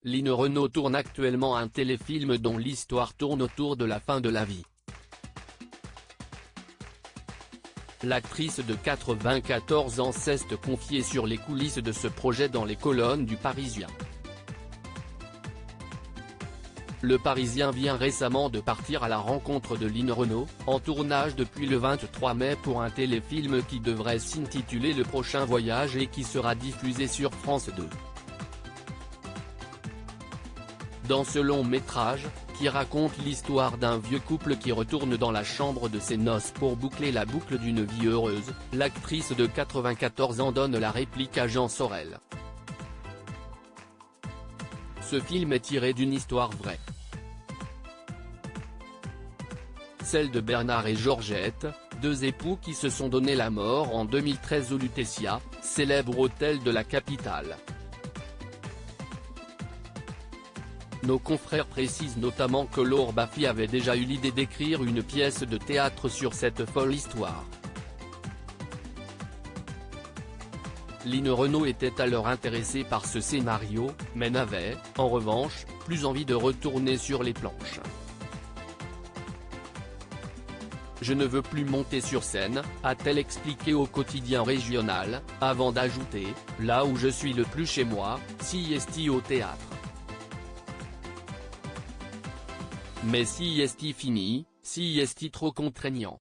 Line Renaud tourne actuellement un téléfilm dont l'histoire tourne autour de la fin de la vie. L'actrice de 94 ans s'est confiée sur les coulisses de ce projet dans les colonnes du Parisien. Le Parisien vient récemment de partir à la rencontre de Line Renaud, en tournage depuis le 23 mai pour un téléfilm qui devrait s'intituler Le Prochain Voyage et qui sera diffusé sur France 2. Dans ce long métrage, qui raconte l'histoire d'un vieux couple qui retourne dans la chambre de ses noces pour boucler la boucle d'une vie heureuse, l'actrice de 94 ans donne la réplique à Jean Sorel. Ce film est tiré d'une histoire vraie. Celle de Bernard et Georgette, deux époux qui se sont donné la mort en 2013 au Lutetia, célèbre hôtel de la capitale. Nos confrères précisent notamment que Laure Baffy avait déjà eu l'idée d'écrire une pièce de théâtre sur cette folle histoire. Line Renaud était alors intéressée par ce scénario, mais n'avait, en revanche, plus envie de retourner sur les planches. « Je ne veux plus monter sur scène », a-t-elle expliqué au quotidien régional, avant d'ajouter « là où je suis le plus chez moi, si est au théâtre ». Mais si est fini, si est trop contraignant.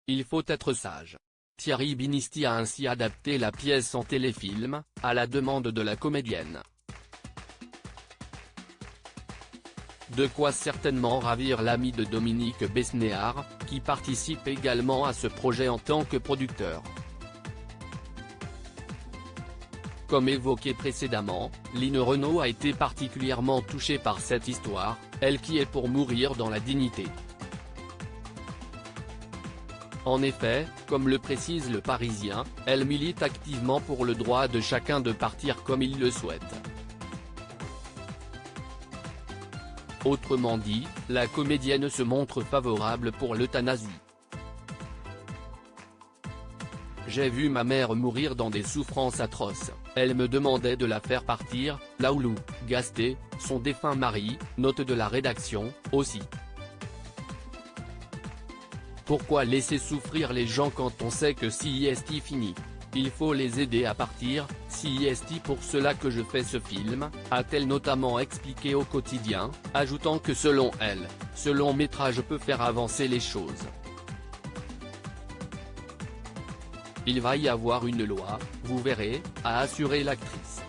Il faut être sage. Thierry Binisti a ainsi adapté la pièce en téléfilm, à la demande de la comédienne. De quoi certainement ravir l'ami de Dominique Besnéard, qui participe également à ce projet en tant que producteur. Comme évoqué précédemment, Line Renaud a été particulièrement touchée par cette histoire, elle qui est pour mourir dans la dignité. En effet, comme le précise le Parisien, elle milite activement pour le droit de chacun de partir comme il le souhaite. Autrement dit, la comédienne se montre favorable pour l'euthanasie. J'ai vu ma mère mourir dans des souffrances atroces, elle me demandait de la faire partir, Laoulou, Gasté, son défunt mari, note de la rédaction, aussi. Pourquoi laisser souffrir les gens quand on sait que si est fini? Il faut les aider à partir, si est pour cela que je fais ce film, a-t-elle notamment expliqué au quotidien, ajoutant que selon elle, ce long métrage peut faire avancer les choses. Il va y avoir une loi, vous verrez, a assuré l'actrice.